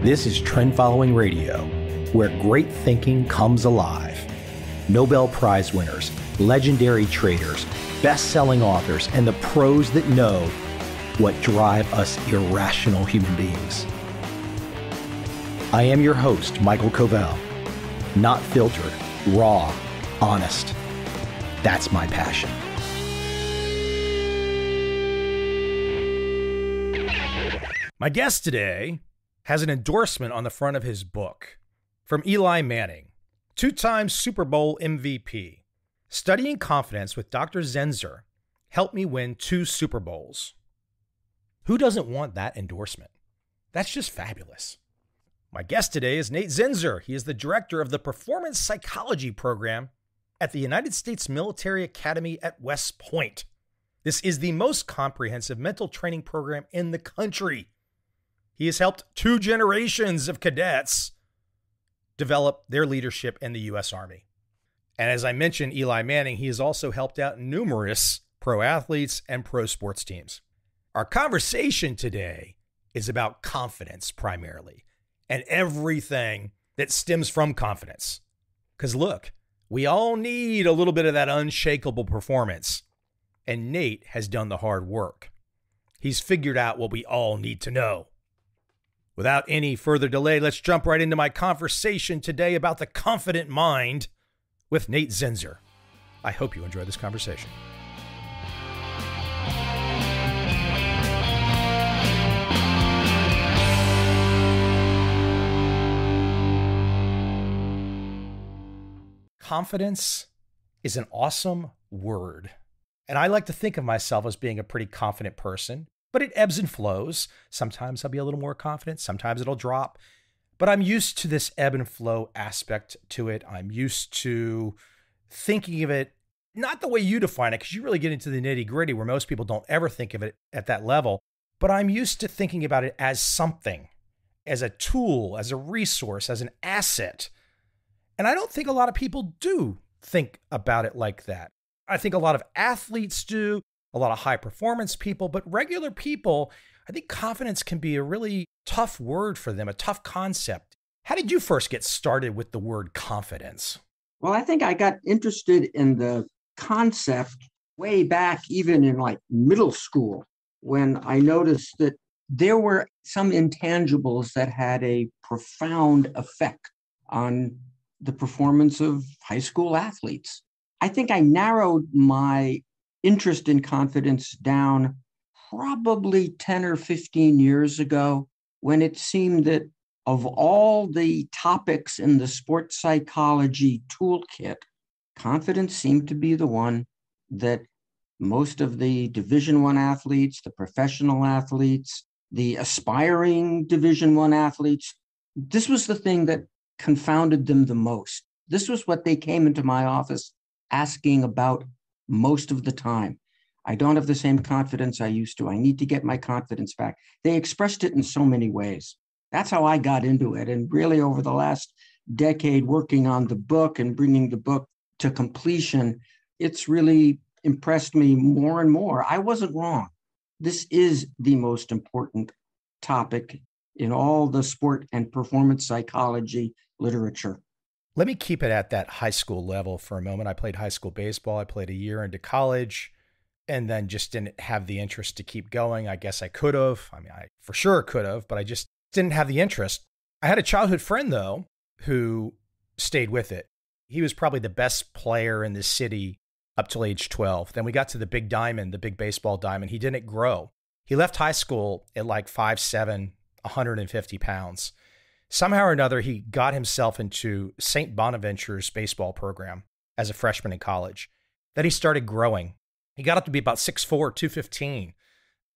This is Trend Following Radio, where great thinking comes alive. Nobel Prize winners, legendary traders, best-selling authors, and the pros that know what drive us irrational human beings. I am your host, Michael Covel. Not filtered, raw, honest. That's my passion. My guest today has an endorsement on the front of his book from Eli Manning, two-time Super Bowl MVP. Studying confidence with Dr. Zinsser helped me win 2 Super Bowls. Who doesn't want that endorsement? That's just fabulous. My guest today is Nate Zinsser. He is the director of the Performance Psychology program at the United States Military Academy at West Point. This is the most comprehensive mental training program in the country. He has helped 2 generations of cadets develop their leadership in the U.S. Army. And as I mentioned, Eli Manning, he has also helped out numerous pro athletes and pro sports teams. Our conversation today is about confidence primarily and everything that stems from confidence. Because look, we all need a little bit of that unshakable performance. And Nate has done the hard work. He's figured out what we all need to know. Without any further delay, let's jump right into my conversation today about the confident mind with Nate Zinsser. I hope you enjoy this conversation. Confidence is an awesome word. And I like to think of myself as being a pretty confident person. But it ebbs and flows. Sometimes I'll be a little more confident. Sometimes it'll drop. But I'm used to this ebb and flow aspect to it. I'm used to thinking of it, not the way you define it, because you really get into the nitty gritty where most people don't ever think of it at that level. But I'm used to thinking about it as something, as a tool, as a resource, as an asset. And I don't think a lot of people do think about it like that. I think a lot of athletes do. A lot of high performance people, but regular people, I think confidence can be a really tough word for them, a tough concept. How did you first get started with the word confidence? Well, I think I got interested in the concept way back, even in like middle school, when I noticed that there were some intangibles that had a profound effect on the performance of high school athletes. I think I narrowed my interest in confidence down probably 10 or 15 years ago, when it seemed that of all the topics in the sports psychology toolkit, confidence seemed to be the one that most of the Division I athletes, the professional athletes, the aspiring Division I athletes, this was the thing that confounded them the most. This was what they came into my office asking about most of the time. I don't have the same confidence I used to. I need to get my confidence back. They expressed it in so many ways. That's how I got into it. And really over the last decade working on the book and bringing the book to completion, it's really impressed me more and more. I wasn't wrong. This is the most important topic in all the sport and performance psychology literature. Let me keep it at that high school level for a moment. I played high school baseball. I played a year into college and then just didn't have the interest to keep going. I guess I could have. I mean, I for sure could have, but I just didn't have the interest. I had a childhood friend, though, who stayed with it. He was probably the best player in the city up till age 12. Then we got to the big diamond, the big baseball diamond. He didn't grow. He left high school at like 5'7", 150 pounds. Somehow or another, he got himself into St. Bonaventure's baseball program as a freshman in college. Then he started growing. He got up to be about 6'4", 215.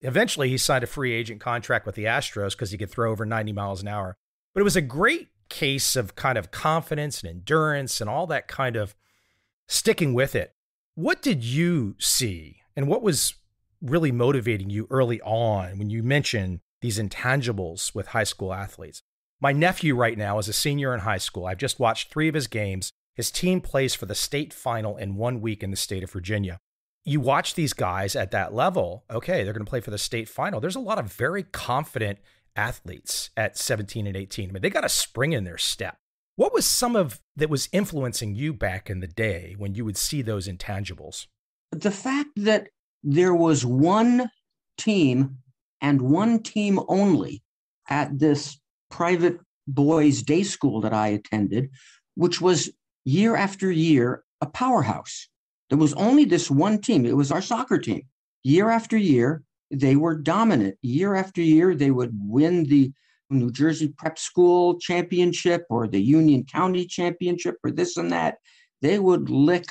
Eventually, he signed a free agent contract with the Astros because he could throw over 90 miles an hour. But it was a great case of kind of confidence and endurance and all that kind of sticking with it. What did you see and what was really motivating you early on when you mentioned these intangibles with high school athletes? My nephew right now is a senior in high school. I've just watched 3 of his games. His team plays for the state final in 1 week in the state of Virginia. You watch these guys at that level, okay, they're going to play for the state final. There's a lot of very confident athletes at 17 and 18. I mean, they got a spring in their step. What was some of that was influencing you back in the day when you would see those intangibles? The fact that there was one team and one team only at this private boys' day school that I attended, which was year after year a powerhouse. There was only this one team. It was our soccer team. Year after year, they were dominant. Year after year, they would win the New Jersey Prep School Championship or the Union County Championship or this and that. They would lick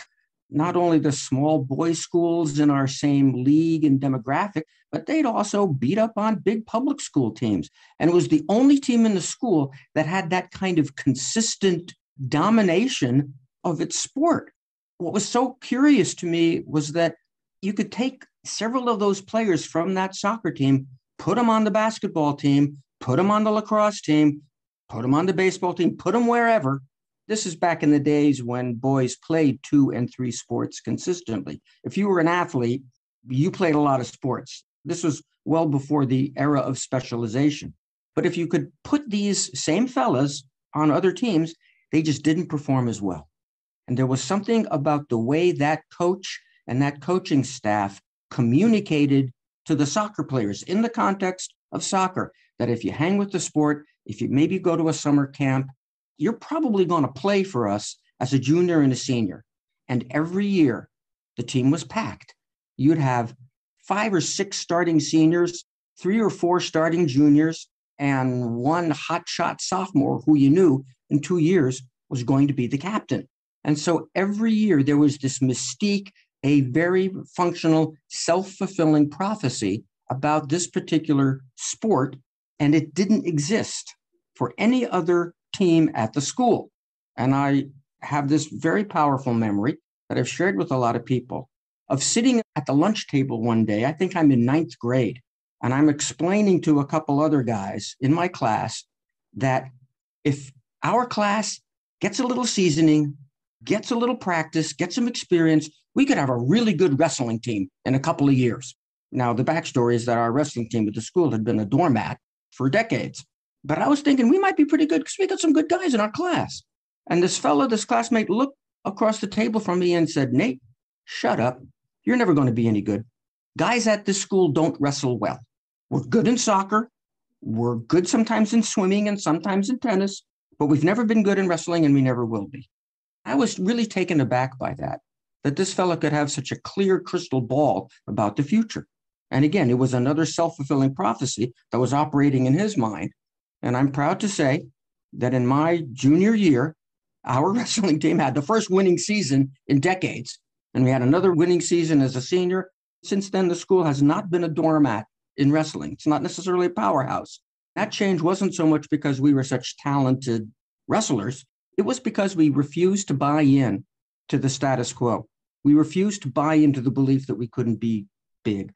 not only the small boys' schools in our same league and demographic, but they'd also beat up on big public school teams. And it was the only team in the school that had that kind of consistent domination of its sport. What was so curious to me was that you could take several of those players from that soccer team, put them on the basketball team, put them on the lacrosse team, put them on the baseball team, put them wherever. This is back in the days when boys played 2 and 3 sports consistently. If you were an athlete, you played a lot of sports. This was well before the era of specialization. But if you could put these same fellas on other teams, they just didn't perform as well. And there was something about the way that coach and that coaching staff communicated to the soccer players in the context of soccer, that if you hang with the sport, if you maybe go to a summer camp, you're probably going to play for us as a junior and a senior. And every year, the team was packed. You'd have 5 or 6 starting seniors, 3 or 4 starting juniors, and 1 hotshot sophomore who you knew in 2 years was going to be the captain. And so every year there was this mystique, a very functional, self-fulfilling prophecy about this particular sport, and it didn't exist for any other team at the school. And I have this very powerful memory that I've shared with a lot of people of sitting at the lunch table one day. I think I'm in 9th grade, and I'm explaining to a couple other guys in my class that if our class gets a little seasoning, gets a little practice, gets some experience, we could have a really good wrestling team in a couple of years. Now, the backstory is that our wrestling team at the school had been a doormat for decades. But I was thinking we might be pretty good because we got some good guys in our class. And this classmate, looked across the table from me and said, "Nate, shut up. You're never going to be any good. Guys at this school don't wrestle well. We're good in soccer. We're good sometimes in swimming and sometimes in tennis, but we've never been good in wrestling and we never will be." I was really taken aback by that this fellow could have such a clear crystal ball about the future. And again, it was another self-fulfilling prophecy that was operating in his mind. And I'm proud to say that in my junior year, our wrestling team had the first winning season in decades. And we had another winning season as a senior. Since then, the school has not been a doormat in wrestling. It's not necessarily a powerhouse. That change wasn't so much because we were such talented wrestlers. It was because we refused to buy in to the status quo. We refused to buy into the belief that we couldn't be big.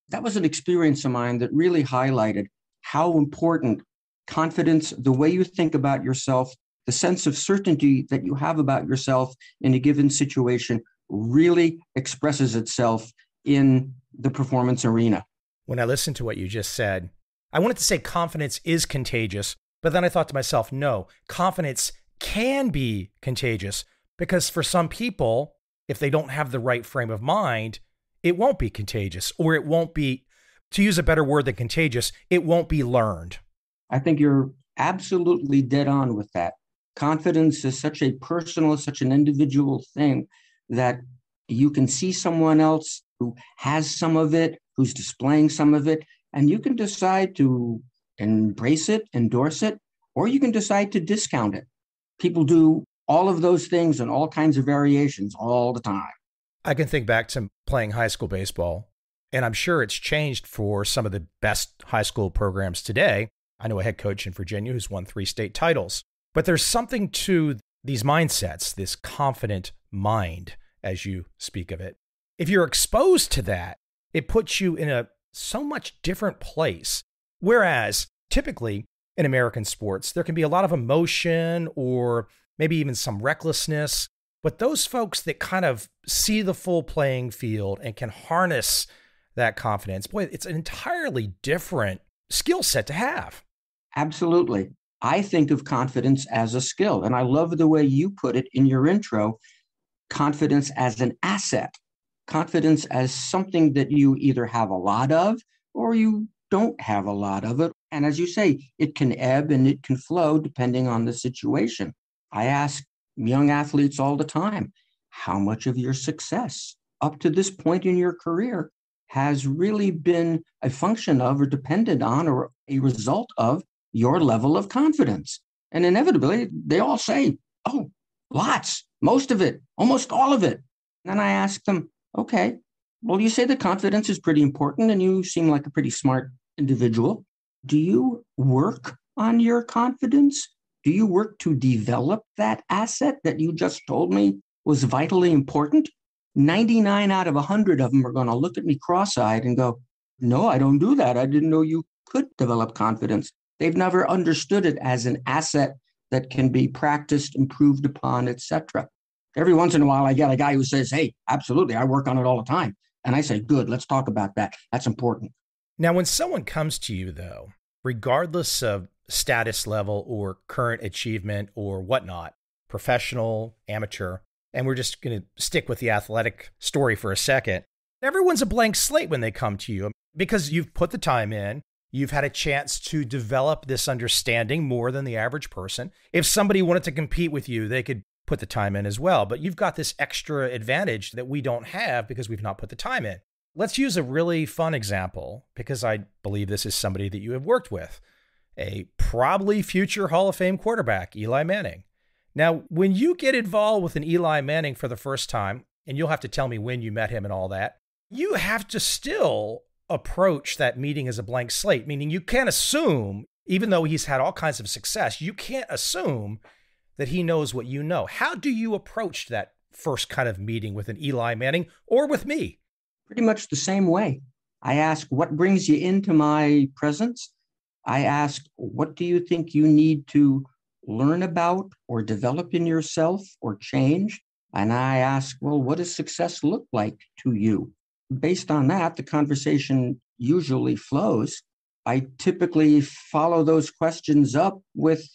That was an experience of mine that really highlighted how important confidence, the way you think about yourself, the sense of certainty that you have about yourself in a given situation really expresses itself in the performance arena. When I listened to what you just said, I wanted to say confidence is contagious, but then I thought to myself, no, confidence can be contagious because for some people, if they don't have the right frame of mind, it won't be contagious, or it won't be, to use a better word than contagious, it won't be learned. I think you're absolutely dead on with that. Confidence is such a personal, such an individual thing that you can see someone else who has some of it, who's displaying some of it, and you can decide to embrace it, endorse it, or you can decide to discount it. People do all of those things and all kinds of variations all the time. I can think back to playing high school baseball, and I'm sure it's changed for some of the best high school programs today. I know a head coach in Virginia who's won 3 state titles, but there's something to these mindsets, this confident mind, as you speak of it. If you're exposed to that, it puts you in a so much different place. Whereas typically in American sports, there can be a lot of emotion or maybe even some recklessness. But those folks that kind of see the full playing field and can harness that confidence, boy, it's an entirely different skill set to have. Absolutely. I think of confidence as a skill. And I love the way you put it in your intro, confidence as an asset, confidence as something that you either have a lot of or you don't have a lot of it. And as you say, it can ebb and it can flow depending on the situation. I ask young athletes all the time, how much of your success up to this point in your career has really been a function of or dependent on or a result of your level of confidence? And inevitably, they all say, oh, lots, most of it, almost all of it. And then I ask them, okay, well, you say that confidence is pretty important and you seem like a pretty smart individual. Do you work on your confidence? Do you work to develop that asset that you just told me was vitally important? 99 out of 100 of them are going to look at me cross-eyed and go, no, I don't do that. I didn't know you could develop confidence. They've never understood it as an asset that can be practiced, improved upon, etc. Every once in a while, I get a guy who says, hey, absolutely, I work on it all the time. And I say, good, let's talk about that. That's important. Now, when someone comes to you, though, regardless of status level or current achievement or whatnot, professional, amateur, and we're just going to stick with the athletic story for a second, everyone's a blank slate when they come to you because you've put the time in. You've had a chance to develop this understanding more than the average person. If somebody wanted to compete with you, they could put the time in as well. But you've got this extra advantage that we don't have because we've not put the time in. Let's use a really fun example because I believe this is somebody that you have worked with, a probably future Hall of Fame quarterback, Eli Manning. Now, when you get involved with an Eli Manning for the first time, and you'll have to tell me when you met him and all that, you have to still approach that meeting as a blank slate, meaning you can't assume, even though he's had all kinds of success, you can't assume that he knows what you know. How do you approach that first kind of meeting with an Eli Manning or with me? Pretty much the same way. I ask, what brings you into my presence? I ask, what do you think you need to learn about or develop in yourself or change? And I ask, well, what does success look like to you? Based on that, the conversation usually flows. I typically follow those questions up with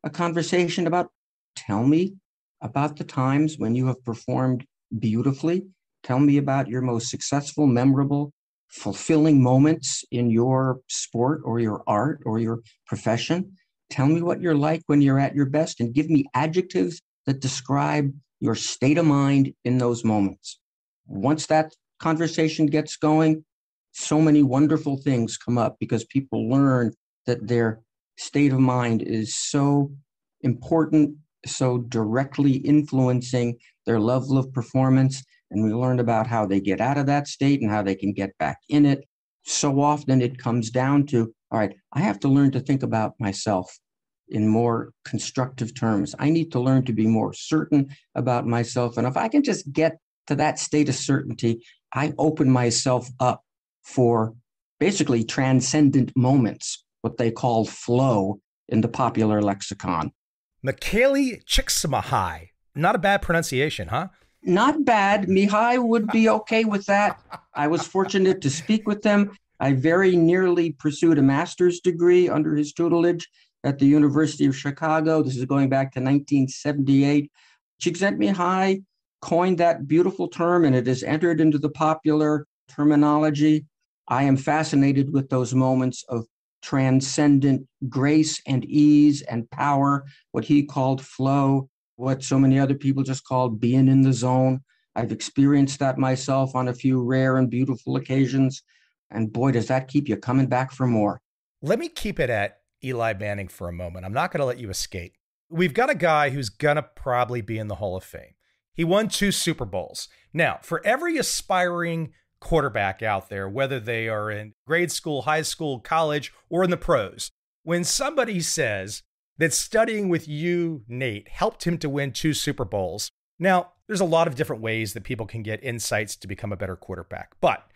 a conversation about, tell me about the times when you have performed beautifully. Tell me about your most successful, memorable, fulfilling moments in your sport or your art or your profession. Tell me what you're like when you're at your best and give me adjectives that describe your state of mind in those moments. Once that conversation gets going, so many wonderful things come up because people learn that their state of mind is so important, so directly influencing their level of performance. And we learned about how they get out of that state and how they can get back in it. So often it comes down to, all right, I have to learn to think about myself in more constructive terms. I need to learn to be more certain about myself. And if I can just get to that state of certainty, I open myself up for basically transcendent moments, what they call flow in the popular lexicon. Mihaly Csikszentmihalyi. Not a bad pronunciation, huh? Not bad. Mihai would be okay with that. I was fortunate to speak with them. I very nearly pursued a master's degree under his tutelage at the University of Chicago. This is going back to 1978. Csikszentmihalyi coined that beautiful term, and it has entered into the popular terminology. I am fascinated with those moments of transcendent grace and ease and power, what he called flow, what so many other people just called being in the zone. I've experienced that myself on a few rare and beautiful occasions. And boy, does that keep you coming back for more. Let me keep it at Eli Manning for a moment. I'm not going to let you escape. We've got a guy who's going to probably be in the Hall of Fame. He won 2 Super Bowls. Now, for every aspiring quarterback out there, whether they are in grade school, high school, college, or in the pros, when somebody says that studying with you, Nate, helped him to win 2 Super Bowls. Now, there's a lot of different ways that people can get insights to become a better quarterback. But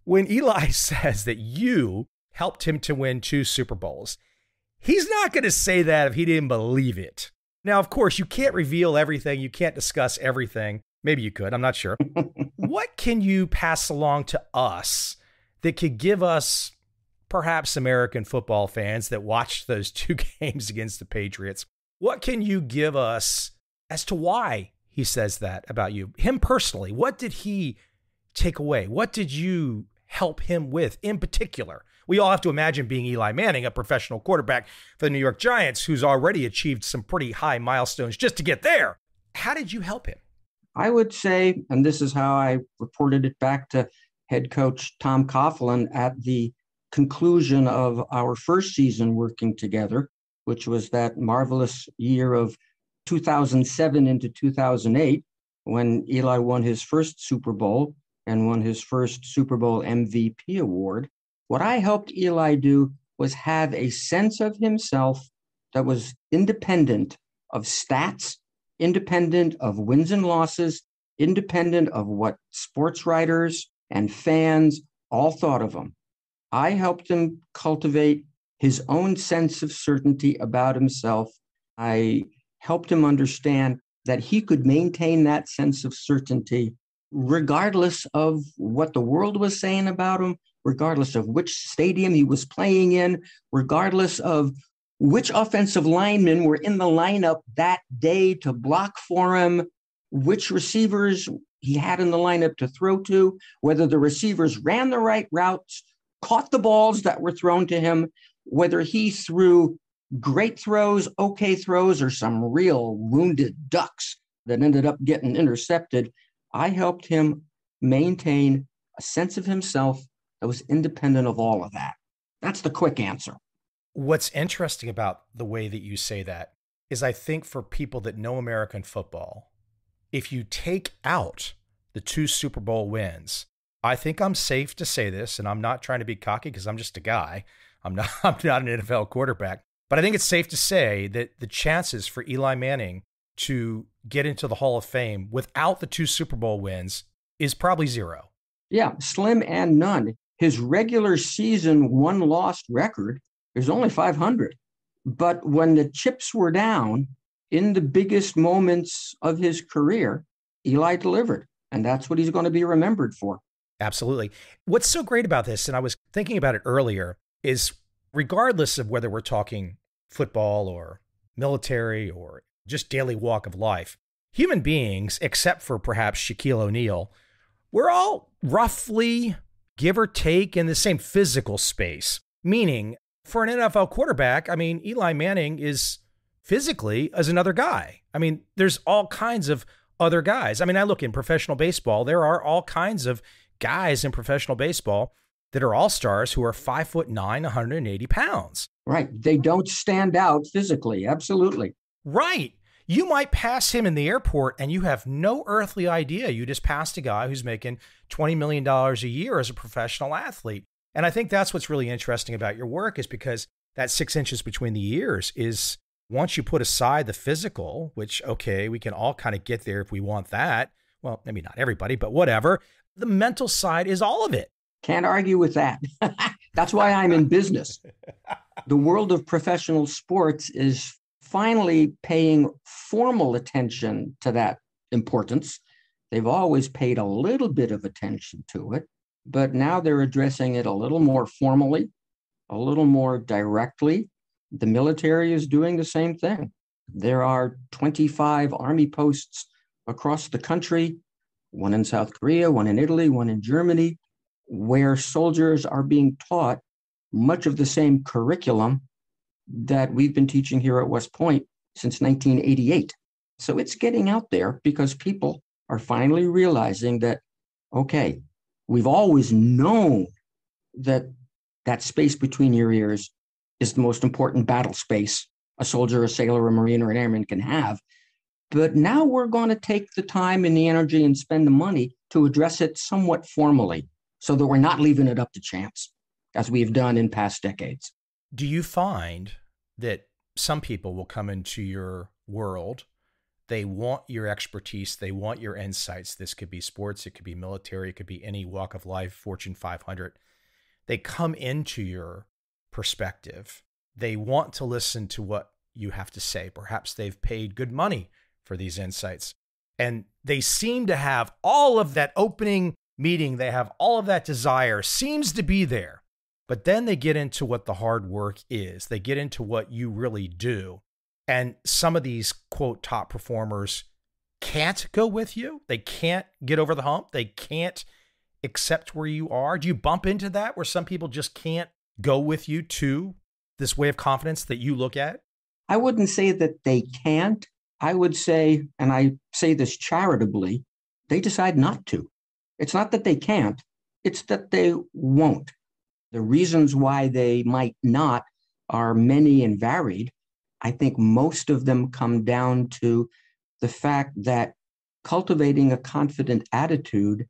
when Eli says that you helped him to win 2 Super Bowls, he's not going to say that if he didn't believe it. Now, of course, you can't reveal everything. You can't discuss everything. Maybe you could. I'm not sure. What can you pass along to us that could give us perhaps American football fans that watched those 2 games against the Patriots, what can you give us as to why he says that about you? Him personally, what did he take away? What did you help him with in particular? We all have to imagine being Eli Manning, a professional quarterback for the New York Giants, who's already achieved some pretty high milestones just to get there. How did you help him? I would say, and this is how I reported it back to head coach Tom Coughlin at the conclusion of our first season working together, which was that marvelous year of 2007 into 2008, when Eli won his first Super Bowl and won his first Super Bowl MVP award. What I helped Eli do was have a sense of himself that was independent of stats, independent of wins and losses, independent of what sports writers and fans all thought of him. I helped him cultivate his own sense of certainty about himself. I helped him understand that he could maintain that sense of certainty regardless of what the world was saying about him, regardless of which stadium he was playing in, regardless of which offensive linemen were in the lineup that day to block for him, which receivers he had in the lineup to throw to, whether the receivers ran the right routes, caught the balls that were thrown to him, whether he threw great throws, okay throws, or some real wounded ducks that ended up getting intercepted. I helped him maintain a sense of himself that was independent of all of that. That's the quick answer. What's interesting about the way that you say that is I think for people that know American football, if you take out the 2 Super Bowl wins, I think I'm safe to say this, and I'm not trying to be cocky because I'm just a guy. I'm not an NFL quarterback, but I think it's safe to say that the chances for Eli Manning to get into the Hall of Fame without the 2 Super Bowl wins is probably 0. Yeah, slim and none. His regular season one-loss record is only 500. But when the chips were down in the biggest moments of his career, Eli delivered. And that's what he's going to be remembered for. Absolutely. What's so great about this, and I was thinking about it earlier, is regardless of whether we're talking football or military or just daily walk of life, human beings, except for perhaps Shaquille O'Neal, we're all roughly, give or take, in the same physical space. Meaning, for an NFL quarterback, I mean, Eli Manning is physically as another guy. I mean, there's all kinds of other guys. I mean, I look in professional baseball, there are all kinds of guys in professional baseball that are all-stars who are 5'9", 180 pounds. Right. They don't stand out physically. Absolutely. Right. You might pass him in the airport and you have no earthly idea. You just passed a guy who's making $20 million a year as a professional athlete. And I think that's what's really interesting about your work is because that 6 inches between the ears is, once you put aside the physical, which, okay, we can all kind of get there if we want that. Well, maybe not everybody, but whatever. The mental side is all of it. Can't argue with that. That's why I'm in business. The world of professional sports is finally paying formal attention to that importance. They've always paid a little bit of attention to it, but now they're addressing it a little more formally, a little more directly. The military is doing the same thing. There are 25 Army posts across the country, one in South Korea, one in Italy, one in Germany, where soldiers are being taught much of the same curriculum that we've been teaching here at West Point since 1988. So it's getting out there because people are finally realizing that, okay, we've always known that that space between your ears is the most important battle space a soldier, a sailor, a Marine, or an airman can have. But now we're going to take the time and the energy and spend the money to address it somewhat formally so that we're not leaving it up to chance, as we've done in past decades. Do you find that some people will come into your world, they want your expertise, they want your insights? This could be sports, it could be military, it could be any walk of life, Fortune 500. They come into your perspective. They want to listen to what you have to say. Perhaps they've paid good money for these insights. And they seem to have all of that opening meeting. They have all of that desire seems to be there, But then they get into what the hard work is. They get into what you really do. And some of these, quote, top performers can't go with you. They can't get over the hump. They can't accept where you are. Do you bump into that where some people just can't go with you to this way of confidence that you look at? I wouldn't say that they can't. I would say, and I say this charitably, they decide not to. It's not that they can't, it's that they won't. The reasons why they might not are many and varied. I think most of them come down to the fact that cultivating a confident attitude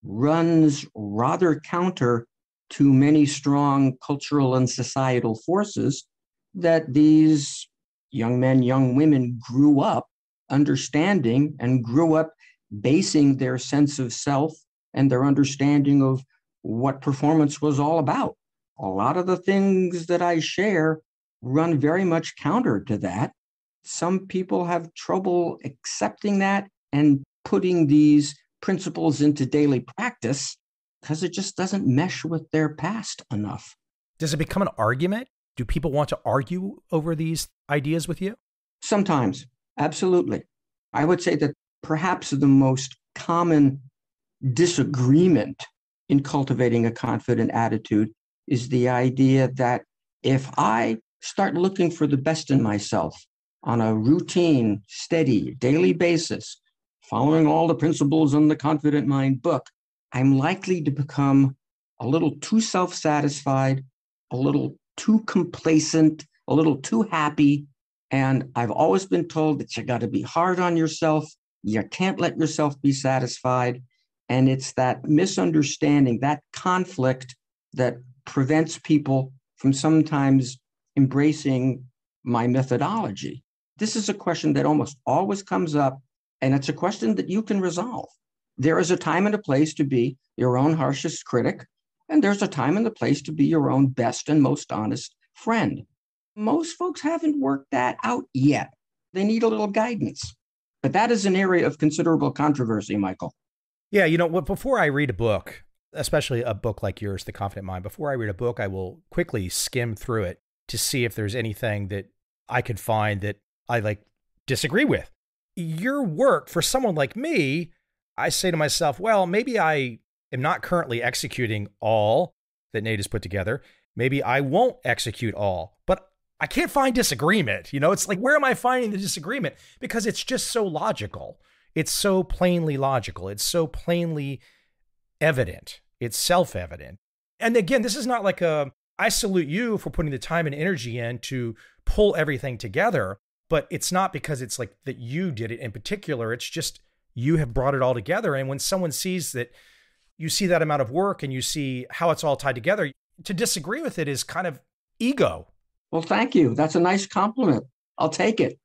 runs rather counter to many strong cultural and societal forces that these young men, young women grew up understanding and grew up basing their sense of self and their understanding of what performance was all about. A lot of the things that I share run very much counter to that. Some people have trouble accepting that and putting these principles into daily practice because it just doesn't mesh with their past enough. Does it become an argument? Do people want to argue over these ideas with you? Sometimes, absolutely. I would say that perhaps the most common disagreement in cultivating a confident attitude is the idea that if I start looking for the best in myself on a routine, steady, daily basis, following all the principles in the Confident Mind book, I'm likely to become a little too self-satisfied, a little too complacent, a little too happy. And I've always been told that you got to be hard on yourself. You can't let yourself be satisfied. And it's that misunderstanding, that conflict that prevents people from sometimes embracing my methodology. This is a question that almost always comes up, and it's a question that you can resolve. There is a time and a place to be your own harshest critic, and there's a time and a place to be your own best and most honest friend. Most folks haven't worked that out yet. They need a little guidance. But that is an area of considerable controversy, Michael. Yeah, before I read a book, especially a book like yours, The Confident Mind, before I read a book, I will quickly skim through it to see if there's anything that I could find that I disagree with. Your work, for someone like me, I say to myself, well, maybe I am not currently executing all that Nate has put together. Maybe I won't execute all, but I can't find disagreement. It's like, where am I finding the disagreement? Because it's just so logical. It's so plainly logical. It's so plainly evident. It's self-evident. And again, this is not like I salute you for putting the time and energy in to pull everything together, but it's not because it's like that you did it in particular. It's just you have brought it all together. And when someone sees that, you see that amount of work and you see how it's all tied together, to disagree with it is kind of ego. Well, thank you. That's a nice compliment. I'll take it.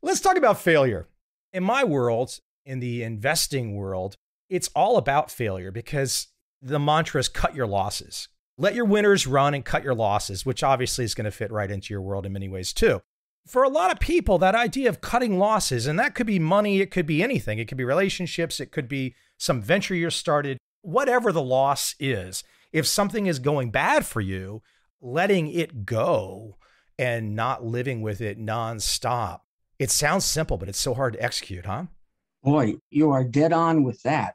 Let's talk about failure. In my world, in the investing world, it's all about failure because the mantra is cut your losses. Let your winners run and cut your losses, which obviously is going to fit right into your world in many ways too. For a lot of people, that idea of cutting losses, and that could be money, it could be anything. It could be relationships, it could be some venture you started, whatever the loss is. If something is going bad for you, letting it go and not living with it nonstop. It sounds simple, but it's so hard to execute, huh? Boy, you are dead on with that.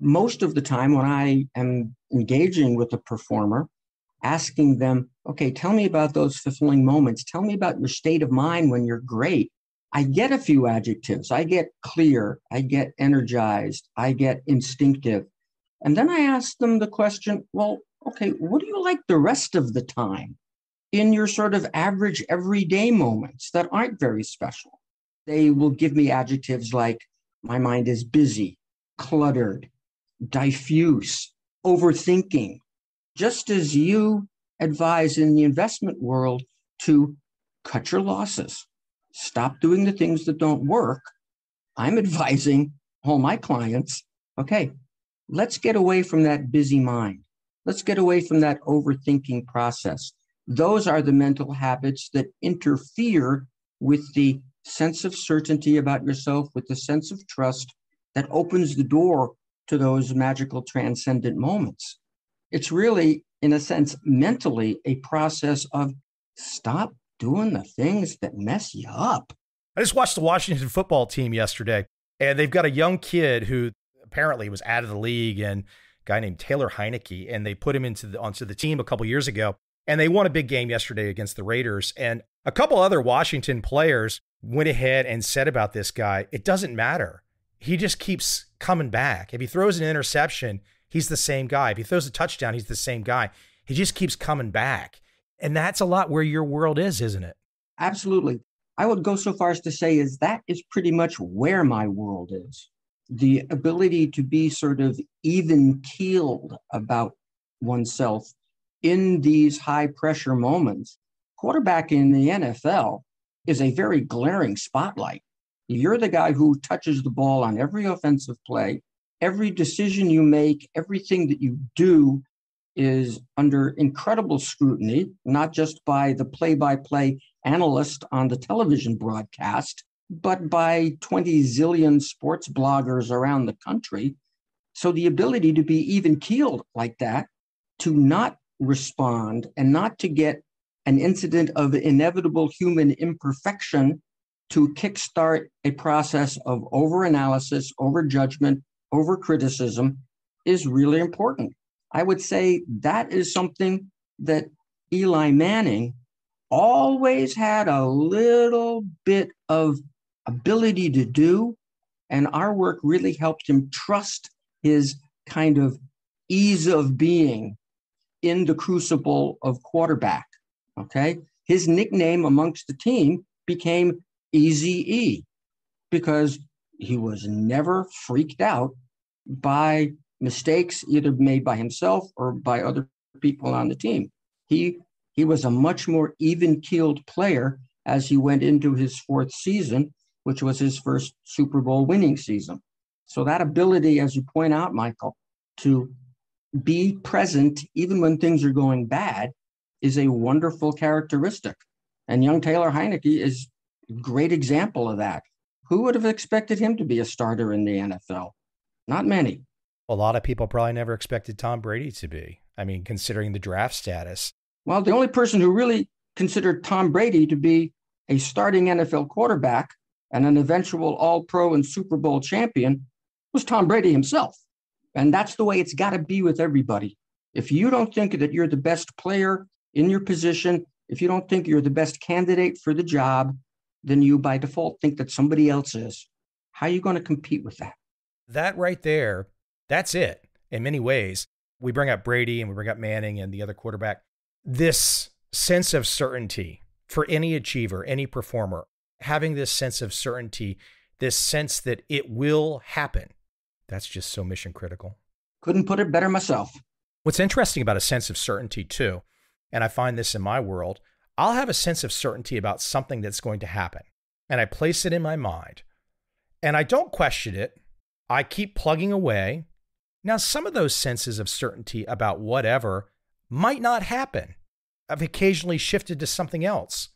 Most of the time when I am engaging with a performer, asking them, okay, tell me about those fulfilling moments. Tell me about your state of mind when you're great. I get a few adjectives. I get clear. I get energized. I get instinctive. And then I ask them the question, well, okay, what do you like the rest of the time in your sort of average everyday moments that aren't very special? They will give me adjectives like, my mind is busy, cluttered, diffuse, overthinking. Just as you advise in the investment world to cut your losses, stop doing the things that don't work, I'm advising all my clients, okay, let's get away from that busy mind. Let's get away from that overthinking process. Those are the mental habits that interfere with the sense of certainty about yourself, with the sense of trust that opens the door to those magical transcendent moments. It's really, in a sense, mentally a process of stop doing the things that mess you up. I just watched the Washington football team yesterday, and they've got a young kid who apparently was out of the league, and a guy named Taylor Heineke, and they put him onto the team a couple years ago, and they won a big game yesterday against the Raiders. And a couple other Washington players went ahead and said about this guy, it doesn't matter. He just keeps coming back. If he throws an interception, he's the same guy. If he throws a touchdown, he's the same guy. He just keeps coming back. And that's a lot where your world is, isn't it? Absolutely. I would go so far as to say that is pretty much where my world is. The ability to be sort of even-keeled about oneself in these high-pressure moments. Quarterback in the NFL is a very glaring spotlight. You're the guy who touches the ball on every offensive play. Every decision you make, everything that you do is under incredible scrutiny, not just by the play-by-play analyst on the television broadcast, but by 20 zillion sports bloggers around the country. So the ability to be even-keeled like that, to not respond and not to get an incident of inevitable human imperfection to kickstart a process of over-analysis, over-judgment, over-criticism is really important. I would say that is something that Eli Manning always had a little bit of ability to do, and our work really helped him trust his kind of ease of being in the crucible of quarterback, okay? His nickname amongst the team became Easy E because he was never freaked out by mistakes either made by himself or by other people on the team. He was a much more even-keeled player as he went into his fourth season, which was his first Super Bowl winning season. So that ability, as you point out, Michael, to be present even when things are going bad is a wonderful characteristic. And young Taylor Heineke is a great example of that. Who would have expected him to be a starter in the NFL? Not many. A lot of people probably never expected Tom Brady to be. I mean, considering the draft status. Well, the only person who really considered Tom Brady to be a starting NFL quarterback and an eventual All-Pro and Super Bowl champion was Tom Brady himself. And that's the way it's got to be with everybody. If you don't think that you're the best player in your position, if you don't think you're the best candidate for the job, then you by default think that somebody else is. How are you going to compete with that? That right there, that's it. In many ways, we bring up Brady and we bring up Manning and the other quarterback. This sense of certainty for any achiever, any performer, having this sense of certainty, this sense that it will happen, that's just so mission critical. Couldn't put it better myself. What's interesting about a sense of certainty too, and I find this in my world, I'll have a sense of certainty about something that's going to happen, and I place it in my mind, and I don't question it. I keep plugging away. Now, some of those senses of certainty about whatever might not happen. I've occasionally shifted to something else,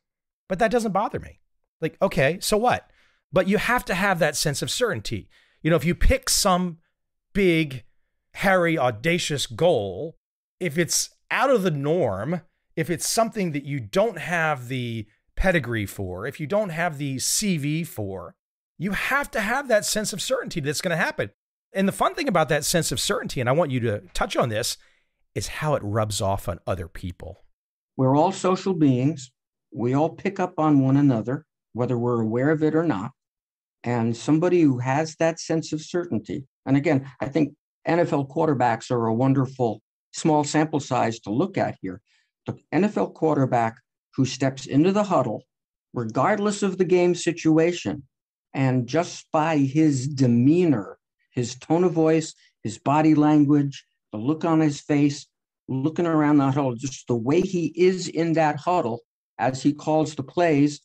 but that doesn't bother me. Like, okay, so what? But you have to have that sense of certainty. You know, if you pick some big, hairy, audacious goal, if it's out of the norm, if it's something that you don't have the pedigree for, if you don't have the CV for, you have to have that sense of certainty that's going to happen. And the fun thing about that sense of certainty, and I want you to touch on this, is how it rubs off on other people. We're all social beings. We all pick up on one another, whether we're aware of it or not. And somebody who has that sense of certainty, and again, I think NFL quarterbacks are a wonderful small sample size to look at here. The NFL quarterback who steps into the huddle, regardless of the game situation, and just by his demeanor, his tone of voice, his body language, the look on his face, looking around that huddle, just the way he is in that huddle as he calls the plays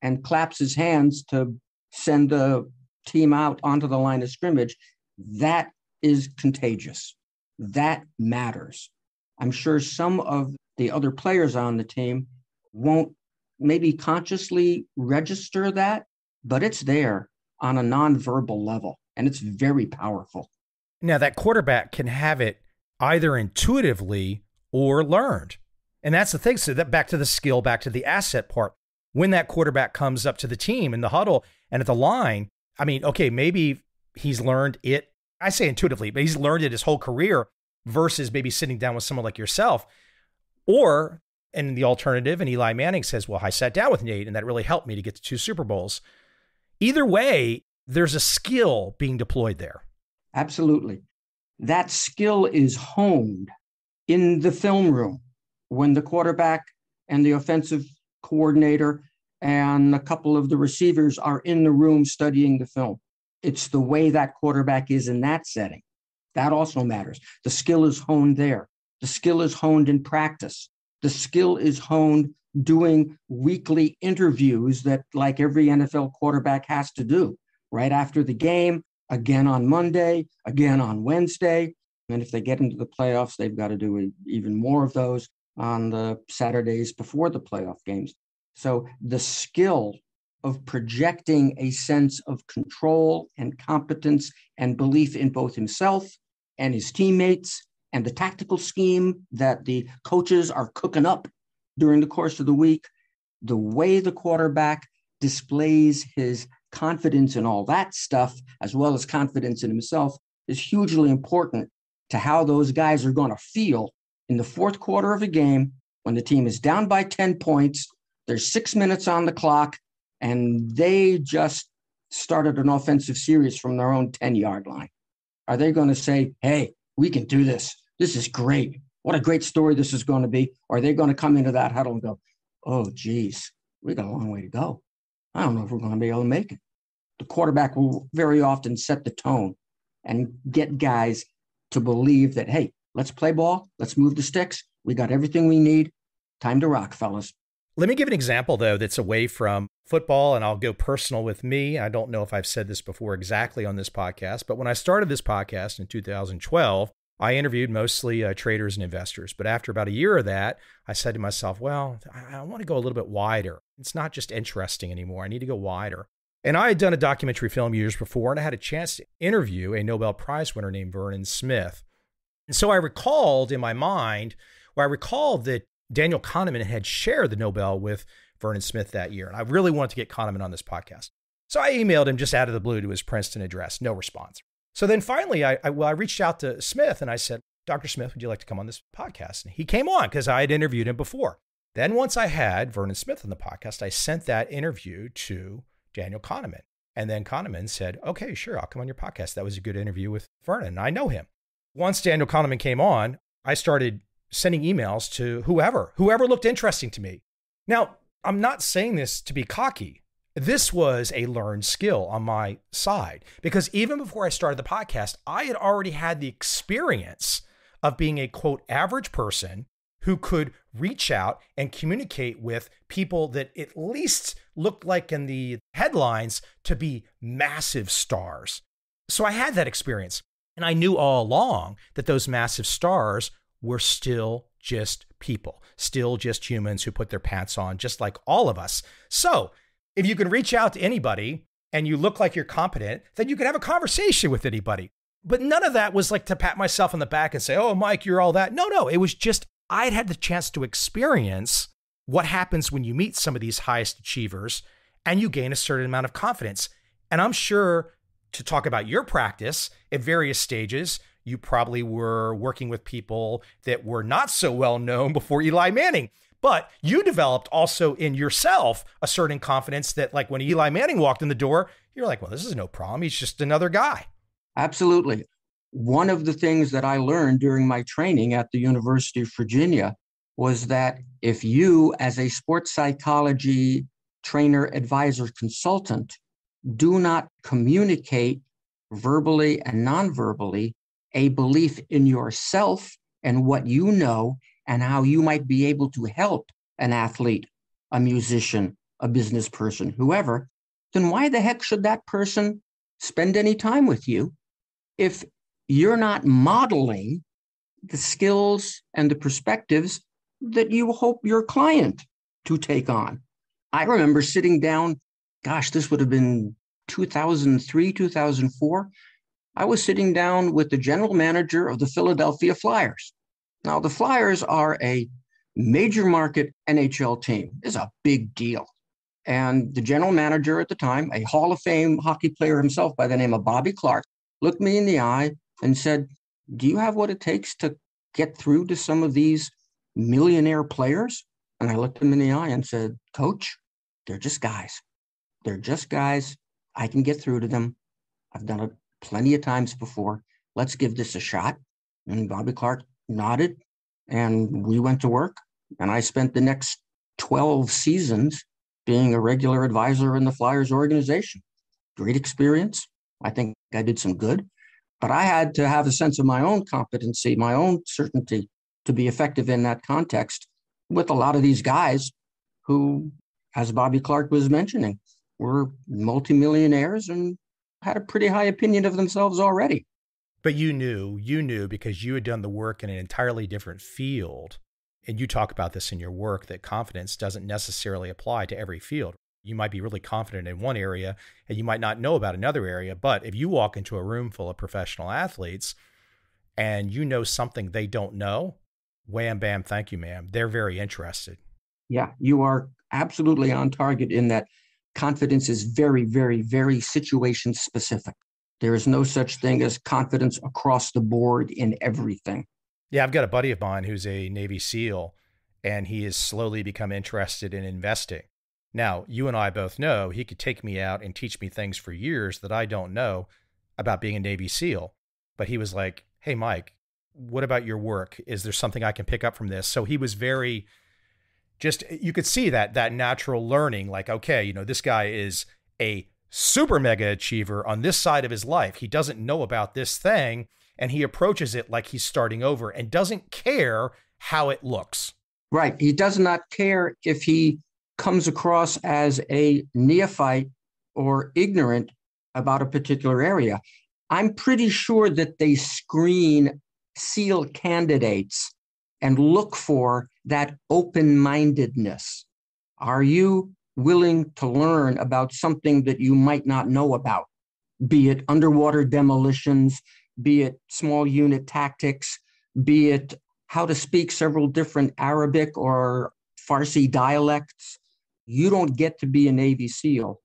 and claps his hands to send the team out onto the line of scrimmage, that is contagious. That matters. I'm sure some of the other players on the team won't maybe consciously register that, but it's there on a nonverbal level, and it's very powerful. Now, that quarterback can have it either intuitively or learned. And that's the thing. So that back to the skill, back to the asset part. When that quarterback comes up to the team in the huddle and at the line, I mean, okay, maybe he's learned it. I say intuitively, but he's learned it his whole career versus maybe sitting down with someone like yourself. Or, and the alternative, and Eli Manning says, well, I sat down with Nate and that really helped me to get to 2 Super Bowls. Either way, there's a skill being deployed there. Absolutely. That skill is honed in the film room when the quarterback and the offensive coordinator and a couple of the receivers are in the room studying the film. It's the way that quarterback is in that setting. That also matters. The skill is honed there. The skill is honed in practice. The skill is honed doing weekly interviews that, like every NFL quarterback has to do, right after the game, again on Monday, again on Wednesday. And if they get into the playoffs, they've got to do even more of those on the Saturdays before the playoff games. So the skill of projecting a sense of control and competence and belief in both himself and his teammates and the tactical scheme that the coaches are cooking up during the course of the week, the way the quarterback displays his confidence in all that stuff, as well as confidence in himself, is hugely important to how those guys are going to feel in the fourth quarter of a game when the team is down by 10 points, there's 6 minutes on the clock, and they just started an offensive series from their own 10-yard line. Are they going to say, hey, we can do this. This is great. What a great story this is going to be. Or are they going to come into that huddle and go, oh, geez, we got a long way to go. I don't know if we're going to be able to make it. The quarterback will very often set the tone and get guys to believe that, hey, let's play ball. Let's move the sticks. We got everything we need. Time to rock, fellas. Let me give an example, though, that's away from football, and I'll go personal with me. I don't know if I've said this before exactly on this podcast, but when I started this podcast in 2012, I interviewed mostly traders and investors. But after about a year of that, I said to myself, well, I want to go a little bit wider. It's not just interesting anymore. I need to go wider. And I had done a documentary film years before, and I had a chance to interview a Nobel Prize winner named Vernon Smith. And so I recalled in my mind, that Daniel Kahneman had shared the Nobel with Vernon Smith that year. And I really wanted to get Kahneman on this podcast. So I emailed him just out of the blue to his Princeton address, no response. So then finally, I reached out to Smith and I said, Dr. Smith, would you like to come on this podcast? And he came on because I had interviewed him before. Then once I had Vernon Smith on the podcast, I sent that interview to Daniel Kahneman. And then Kahneman said, okay, sure, I'll come on your podcast. That was a good interview with Vernon. I know him. Once Daniel Kahneman came on, I started sending emails to whoever looked interesting to me. Now, I'm not saying this to be cocky. This was a learned skill on my side because even before I started the podcast, I had already had the experience of being a, quote, average person who could reach out and communicate with people that at least looked like in the headlines to be massive stars. So I had that experience. And I knew all along that those massive stars were still just people, still just humans who put their pants on, just like all of us. So if you can reach out to anybody and you look like you're competent, then you can have a conversation with anybody. But none of that was like to pat myself on the back and say, oh, Mike, you're all that. No, it was just I'd had the chance to experience what happens when you meet some of these highest achievers and you gain a certain amount of confidence. And I'm sure to talk about your practice at various stages, you probably were working with people that were not so well known before Eli Manning. But you developed also in yourself a certain confidence that like when Eli Manning walked in the door, you're like, well, this is no problem. He's just another guy. Absolutely. One of the things that I learned during my training at the University of Virginia was that if you, as a sports psychology trainer, advisor, consultant, do not communicate verbally and non-verbally a belief in yourself and what you know and how you might be able to help an athlete, a musician, a business person, whoever, then why the heck should that person spend any time with you if you're not modeling the skills and the perspectives that you hope your client to take on? I remember sitting down, this would have been 2003, 2004, I was sitting down with the general manager of the Philadelphia Flyers. Now, the Flyers are a major market NHL team. It's a big deal. And the general manager at the time, a Hall of Fame hockey player himself by the name of Bobby Clark, looked me in the eye and said, "Do you have what it takes to get through to some of these millionaire players?" And I looked him in the eye and said, "Coach, they're just guys. They're just guys. I can get through to them. I've done it plenty of times before. Let's give this a shot." And Bobby Clark nodded, and we went to work. And I spent the next 12 seasons being a regular advisor in the Flyers organization. Great experience. I think I did some good, but I had to have a sense of my own competency, my own certainty to be effective in that context with a lot of these guys who, as Bobby Clark was mentioning, were multimillionaires and had a pretty high opinion of themselves already. But you knew because you had done the work in an entirely different field. And you talk about this in your work, that confidence doesn't necessarily apply to every field. You might be really confident in one area and you might not know about another area. But if you walk into a room full of professional athletes and you know something they don't know, wham, bam, thank you, ma'am. They're very interested. Yeah, you are absolutely on target in that confidence is very, very, very situation specific. There is no such thing as confidence across the board in everything. Yeah, I've got a buddy of mine who's a Navy SEAL, and he has slowly become interested in investing. Now, you and I both know he could take me out and teach me things for years that I don't know about being a Navy SEAL. But he was like, "Hey, Mike, what about your work? Is there something I can pick up from this?" So he was very just, you could see that natural learning, like, okay, this guy is a super mega achiever on this side of his life. He doesn't know about this thing, and he approaches it like he's starting over and doesn't care how it looks. Right. He does not care if he comes across as a neophyte or ignorant about a particular area. I'm pretty sure that they screen SEAL candidates and look for that open-mindedness. Are you willing to learn about something that you might not know about, be it underwater demolitions, be it small unit tactics, be it how to speak several different Arabic or Farsi dialects? You don't get to be a Navy SEAL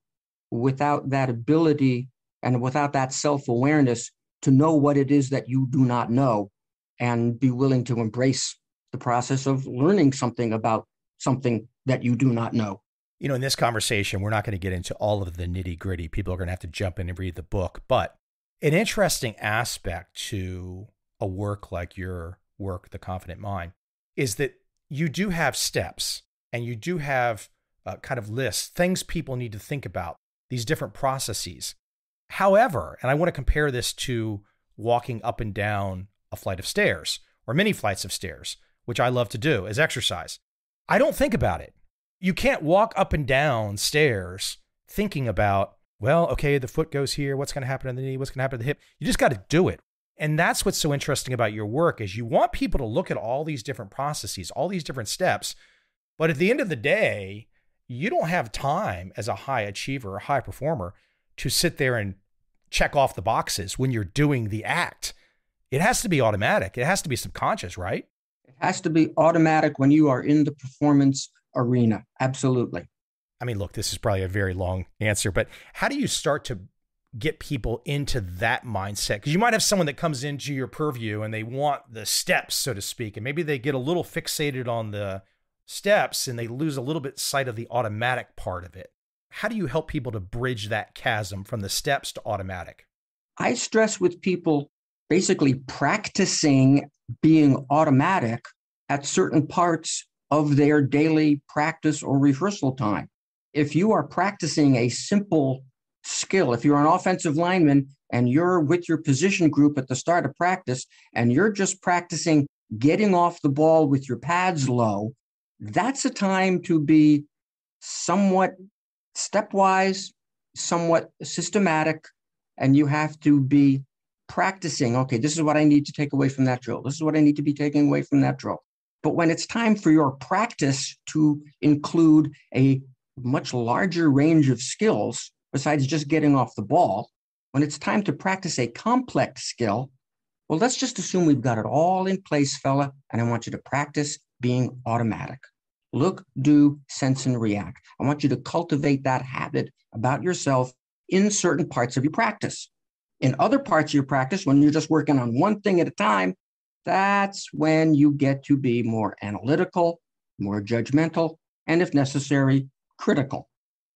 without that ability and without that self-awareness to know what it is that you do not know and be willing to embrace the process of learning something about something that you do not know. In this conversation, we're not going to get into all of the nitty gritty. People are going to have to jump in and read the book. But an interesting aspect to a work like your work, The Confident Mind, is that you do have steps and you do have kind of lists, things people need to think about, these different processes. However, and I want to compare this to walking up and down a flight of stairs or many flights of stairs, which I love to do as exercise. I don't think about it. You can't walk up and down stairs thinking about, well, okay, the foot goes here. What's going to happen to the knee? What's going to happen to the hip? You just got to do it. And that's what's so interesting about your work is you want people to look at all these different processes, all these different steps. But at the end of the day, you don't have time as a high achiever, a high performer, to sit there and check off the boxes when you're doing the act. It has to be automatic. It has to be subconscious, right? It has to be automatic when you are in the performance arena. Absolutely. I mean, look, this is probably a very long answer, but how do you start to get people into that mindset? Because you might have someone that comes into your purview and they want the steps, so to speak, and maybe they get a little fixated on the steps and they lose a little bit sight of the automatic part of it. How do you help people to bridge that chasm from the steps to automatic? I stress with people basically practicing being automatic at certain parts of their daily practice or rehearsal time. If you are practicing a simple skill, if you're an offensive lineman and you're with your position group at the start of practice and you're just practicing getting off the ball with your pads low, that's a time to be somewhat stepwise, somewhat systematic, and you have to be practicing, okay, this is what I need to take away from that drill. This is what I need to be taking away from that drill. But when it's time for your practice to include a much larger range of skills, besides just getting off the ball, When it's time to practice a complex skill, well, let's just assume we've got it all in place, fella, and I want you to practice being automatic. Look, do, sense, and react. I want you to cultivate that habit about yourself in certain parts of your practice. In other parts of your practice, when you're just working on one thing at a time, that's when you get to be more analytical, more judgmental, and if necessary, critical.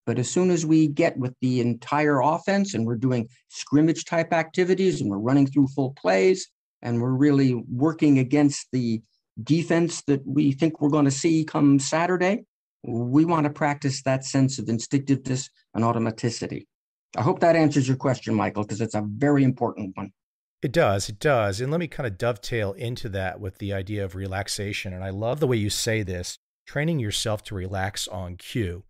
But as soon as we get with the entire offense and we're doing scrimmage type activities and we're running through full plays and we're really working against the defense that we think we're going to see come Saturday, we want to practice that sense of instinctiveness and automaticity. I hope that answers your question, Michael, because it's a very important one. It does. It does. And let me kind of dovetail into that with the idea of relaxation. And I love the way you say this, training yourself to relax on cue.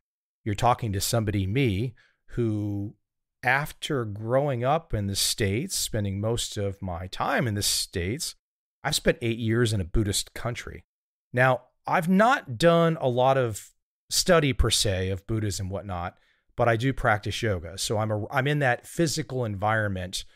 You're talking to somebody, me, who after growing up in the States, spending most of my time in the States, I've spent 8 years in a Buddhist country. Now, I've not done a lot of study per se of Buddhism and whatnot, but I do practice yoga. So I'm in that physical environment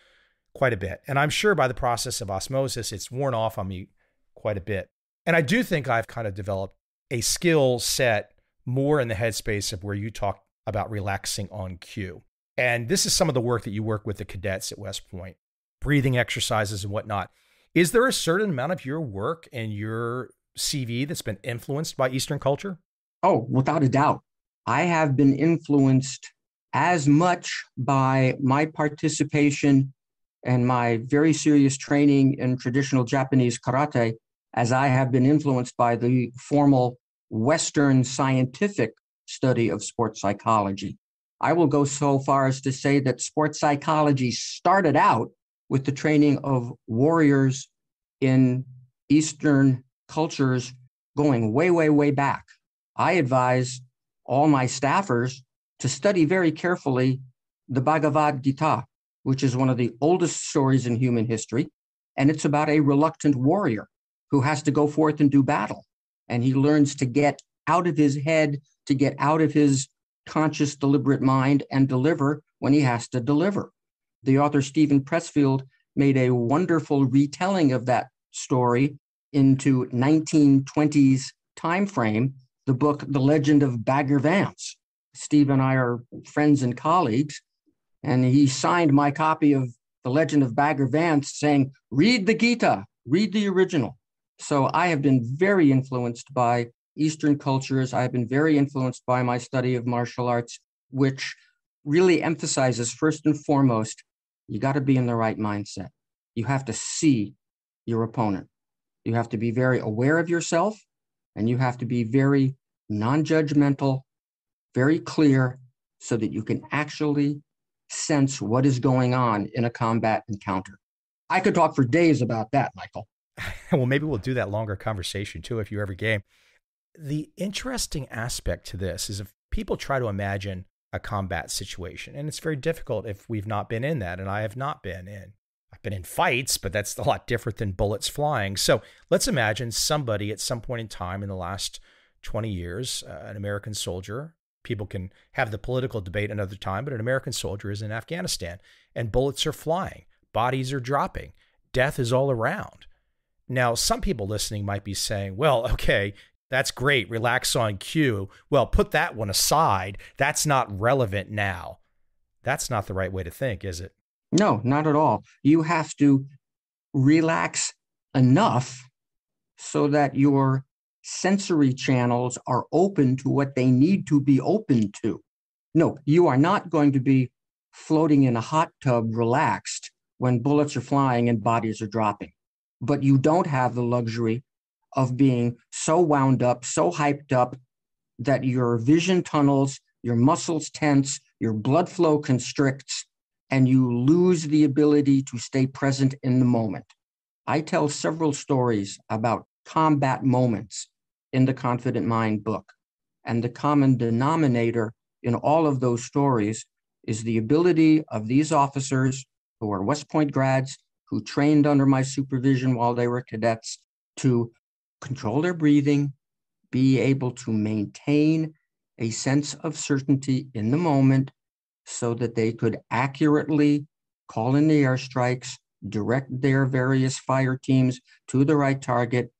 quite a bit. And I'm sure by the process of osmosis, it's worn off on me quite a bit. And I do think I've kind of developed a skill set more in the headspace of where you talk about relaxing on cue. And this is some of the work that you work with the cadets at West Point, breathing exercises and whatnot. Is there a certain amount of your work and your CV that's been influenced by Eastern culture? Oh, without a doubt. I have been influenced as much by my participation and my very serious training in traditional Japanese karate as I have been influenced by the formal Western scientific study of sports psychology. I will go so far as to say that sports psychology started out with the training of warriors in Eastern cultures going way, way, way back. I advise all my staffers to study very carefully the Bhagavad Gita, which is one of the oldest stories in human history. And it's about a reluctant warrior who has to go forth and do battle. And he learns to get out of his head, to get out of his conscious, deliberate mind and deliver when he has to deliver. The author Stephen Pressfield made a wonderful retelling of that story into 1920s timeframe, the book, The Legend of Bagger Vance. Steve and I are friends and colleagues, and he signed my copy of The Legend of Bagger Vance saying, read the Gita, read the original. So I have been very influenced by Eastern cultures. I've been very influenced by my study of martial arts, which really emphasizes first and foremost, you got to be in the right mindset. You have to see your opponent. You have to be very aware of yourself, and you have to be very non-judgmental, very clear, so that you can actually sense what is going on in a combat encounter. I could talk for days about that, Michael. Well, maybe we'll do that longer conversation too, if you're ever game. The interesting aspect to this is if people try to imagine a combat situation, and it's very difficult if we've not been in that, and I have not been in. I've been in fights, but that's a lot different than bullets flying. So let's imagine somebody at some point in time in the last 20 years, an American soldier, people can have the political debate another time, but an American soldier is in Afghanistan and bullets are flying, bodies are dropping, death is all around. Now, some people listening might be saying, well, okay, that's great, relax on cue. Well, put that one aside. That's not relevant now. That's not the right way to think, is it? No, not at all. You have to relax enough so that your sensory channels are open to what they need to be open to. No, you are not going to be floating in a hot tub relaxed when bullets are flying and bodies are dropping. But you don't have the luxury of being so wound up, so hyped up that your vision tunnels, your muscles tense, your blood flow constricts, and you lose the ability to stay present in the moment. I tell several stories about combat moments in the Confident Mind book. And the common denominator in all of those stories is the ability of these officers who are West Point grads, who trained under my supervision while they were cadets, to control their breathing, be able to maintain a sense of certainty in the moment so that they could accurately call in the airstrikes, direct their various fire teams to the right target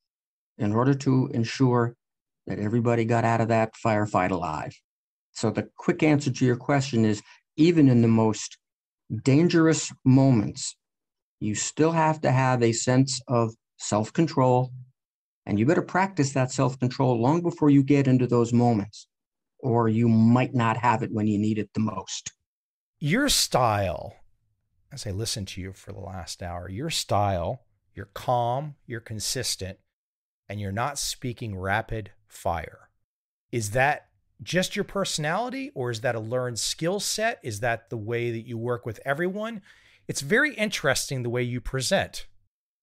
in order to ensure that everybody got out of that firefight alive. So the quick answer to your question is, even in the most dangerous moments, you still have to have a sense of self-control, and you better practice that self-control long before you get into those moments, or you might not have it when you need it the most. Your style, as I listened to you for the last hour, your style, you're calm, you're consistent, and you're not speaking rapid fire. Is that just your personality, or is that a learned skill set? Is that the way that you work with everyone? It's very interesting the way you present.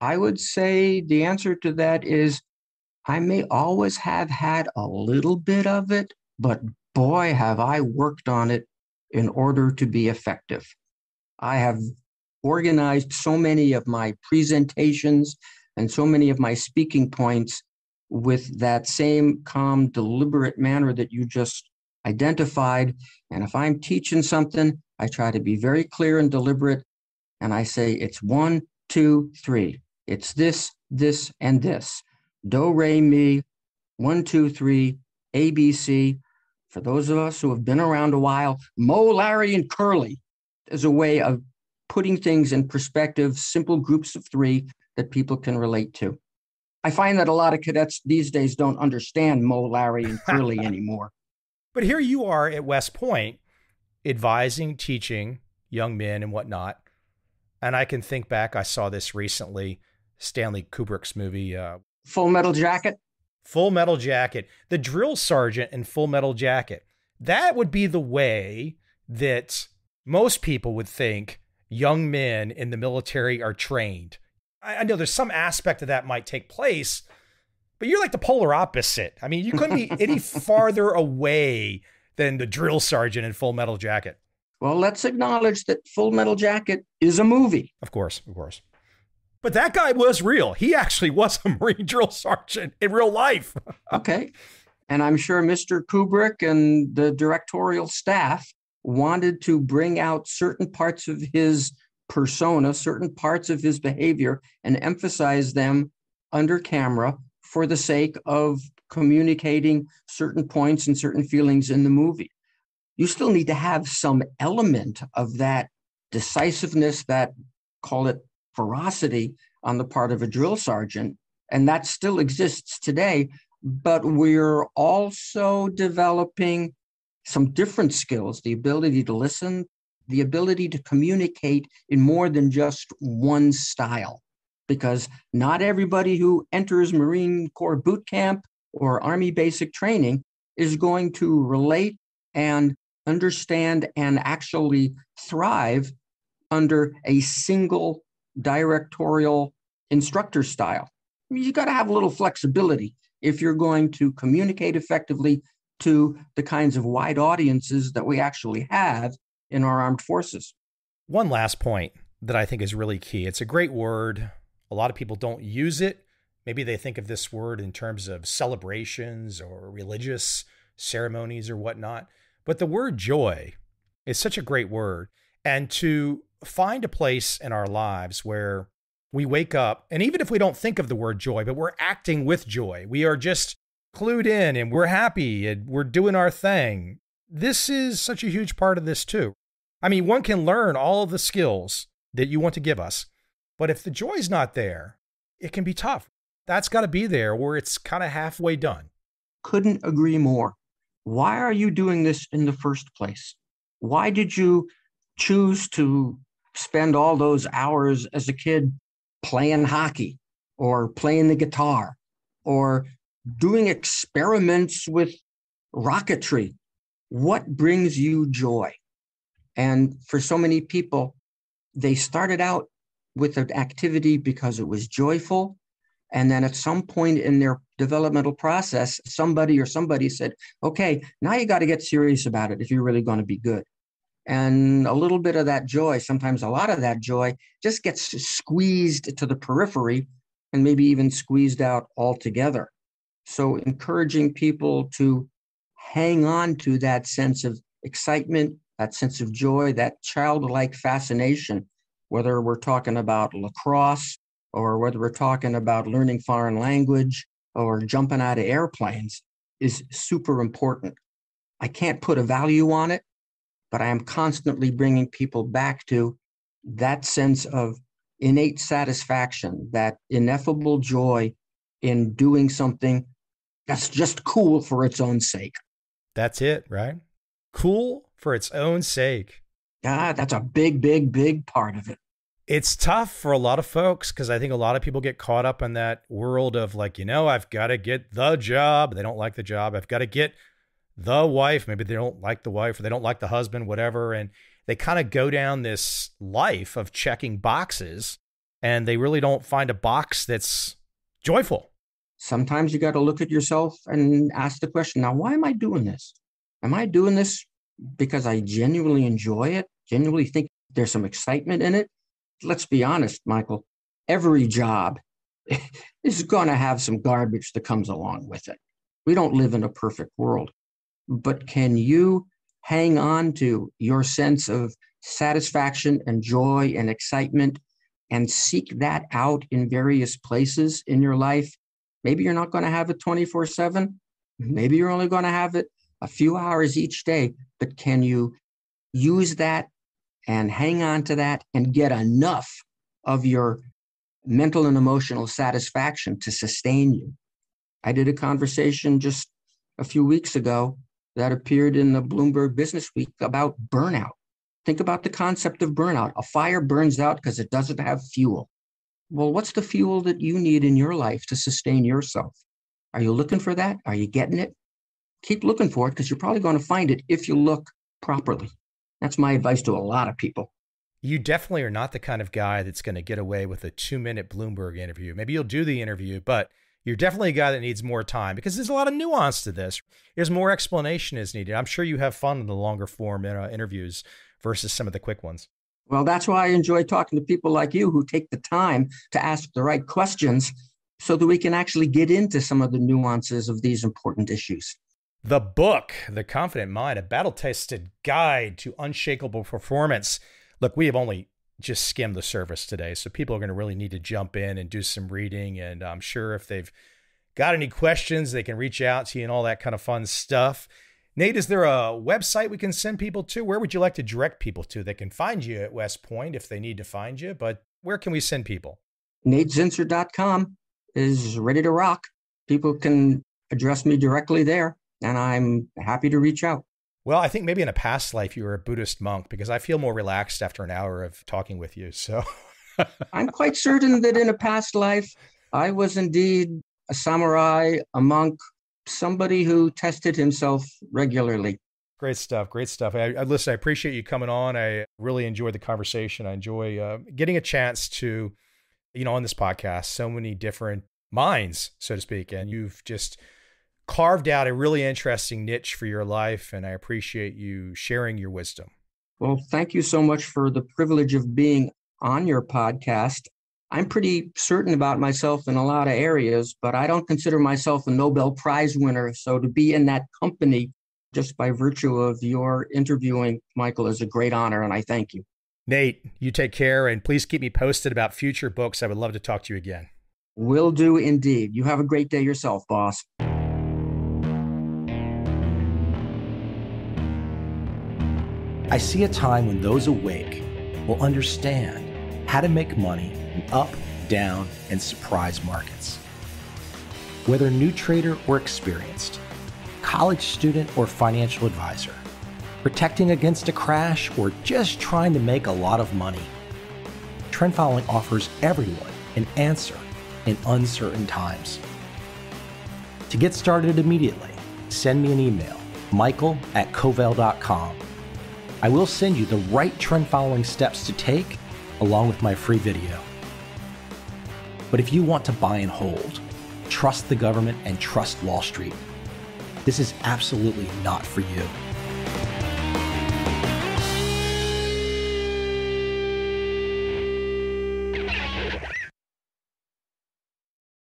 I would say the answer to that is I may always have had a little bit of it, but boy, have I worked on it in order to be effective. I have organized so many of my presentations and so many of my speaking points with that same calm, deliberate manner that you just identified. And if I'm teaching something, I try to be very clear and deliberate. And I say, it's 1, 2, 3. It's this, this, and this. Do, re, mi, 1, 2, 3, A, B, C. For those of us who have been around a while, Mo, Larry, and Curly is a way of putting things in perspective, simple groups of 3 that people can relate to. I find that a lot of cadets these days don't understand Mo, Larry, and Curly anymore. But here you are at West Point, advising, teaching young men and whatnot. And I can think back, I saw this recently, Stanley Kubrick's movie. Full Metal Jacket? Full Metal Jacket. The drill sergeant in Full Metal Jacket. That would be the way that most people would think young men in the military are trained. I know there's some aspect of that might take place, but you're like the polar opposite. I mean, you couldn't be any farther away than the drill sergeant in Full Metal Jacket. Well, let's acknowledge that Full Metal Jacket is a movie. Of course, of course. But that guy was real. He actually was a Marine drill sergeant in real life. Okay. And I'm sure Mr. Kubrick and the directorial staff wanted to bring out certain parts of his persona, certain parts of his behavior, and emphasize them under camera for the sake of communicating certain points and certain feelings in the movie. You still need to have some element of that decisiveness, that, call it ferocity, on the part of a drill sergeant, and that still exists today. But we're also developing some different skills, the ability to listen, the ability to communicate in more than just one style, because not everybody who enters Marine Corps boot camp or Army basic training is going to relate and understand and actually thrive under a single directorial instructor style. I mean, you got to have a little flexibility if you're going to communicate effectively to the kinds of wide audiences that we actually have in our armed forces. One last point that I think is really key. It's a great word. A lot of people don't use it. Maybe they think of this word in terms of celebrations or religious ceremonies or whatnot. But the word joy is such a great word. And to find a place in our lives where we wake up, and even if we don't think of the word joy, but we're acting with joy, we are just clued in and we're happy and we're doing our thing. This is such a huge part of this too. I mean, one can learn all of the skills that you want to give us, but if the joy's not there, it can be tough. That's got to be there, or it's kind of halfway done. Couldn't agree more. Why are you doing this in the first place? Why did you choose to spend all those hours as a kid playing hockey or playing the guitar or doing experiments with rocketry? What brings you joy? And for so many people, they started out with an activity because it was joyful. And then at some point in their developmental process, somebody said, okay, now you got to get serious about it if you're really going to be good. And a little bit of that joy, sometimes a lot of that joy, just gets squeezed to the periphery and maybe even squeezed out altogether. So encouraging people to hang on to that sense of excitement, that sense of joy, that childlike fascination whether we're talking about lacrosse or whether we're talking about learning foreign language or jumping out of airplanes, is super important. I can't put a value on it, but I am constantly bringing people back to that sense of innate satisfaction, that ineffable joy in doing something that's just cool for its own sake. That's it, right? Cool for its own sake. Yeah, that's a big, big, big part of it. It's tough for a lot of folks because I think a lot of people get caught up in that world of like, I've got to get the job. They don't like the job. I've got to get the wife. Maybe they don't like the wife or they don't like the husband, whatever. And they kind of go down this life of checking boxes and they really don't find a box that's joyful. Sometimes you got to look at yourself and ask the question, now, why am I doing this? Am I doing this because I genuinely enjoy it, genuinely think there's some excitement in it? Let's be honest, Michael, every job is going to have some garbage that comes along with it. We don't live in a perfect world. But can you hang on to your sense of satisfaction and joy and excitement and seek that out in various places in your life? Maybe you're not going to have it 24/7. Maybe you're only going to have it a few hours each day. But can you use that and hang on to that and get enough of your mental and emotional satisfaction to sustain you? I did a conversation just a few weeks ago that appeared in the Bloomberg Business Week about burnout. Think about the concept of burnout. A fire burns out because it doesn't have fuel. Well, what's the fuel that you need in your life to sustain yourself? Are you looking for that? Are you getting it? Keep looking for it because you're probably going to find it if you look properly. That's my advice to a lot of people. You definitely are not the kind of guy that's going to get away with a 2-minute Bloomberg interview. Maybe you'll do the interview, but you're definitely a guy that needs more time because there's a lot of nuance to this. There's more explanation is needed. I'm sure you have fun in the longer form interviews versus some of the quick ones. Well, that's why I enjoy talking to people like you who take the time to ask the right questions so that we can actually get into some of the nuances of these important issues. The book, The Confident Mind, a battle-tested guide to unshakable performance. Look, we have only just skimmed the surface today, so people are going to really need to jump in and do some reading. And I'm sure if they've got any questions, they can reach out to you and all that kind of fun stuff. Nate, is there a website we can send people to? Where would you like to direct people to? They can find you at West Point if they need to find you, but where can we send people? NateZinsser.com is ready to rock. People can address me directly there, and I'm happy to reach out. Well, I think maybe in a past life you were a Buddhist monk because I feel more relaxed after an hour of talking with you. So I'm quite certain that in a past life, I was indeed a samurai, a monk, somebody who tested himself regularly. Great stuff. Great stuff. Listen, I appreciate you coming on. I really enjoyed the conversation. I enjoy getting a chance to, on this podcast, so many different minds, so to speak. And you've just carved out a really interesting niche for your life. And I appreciate you sharing your wisdom. Well, thank you so much for the privilege of being on your podcast. I'm pretty certain about myself in a lot of areas, but I don't consider myself a Nobel Prize winner. So to be in that company, just by virtue of your interviewing, Michael, is a great honor, and I thank you. Nate, you take care, and please keep me posted about future books. I would love to talk to you again. Will do indeed. You have a great day yourself, boss. I see a time when those awake will understand how to make money in up, down, and surprise markets. Whether new trader or experienced, college student or financial advisor, protecting against a crash or just trying to make a lot of money, trend following offers everyone an answer in uncertain times. To get started immediately, send me an email, michael@covel.com. I will send you the right trend following steps to take along with my free video. But if you want to buy and hold, trust the government and trust Wall Street, this is absolutely not for you.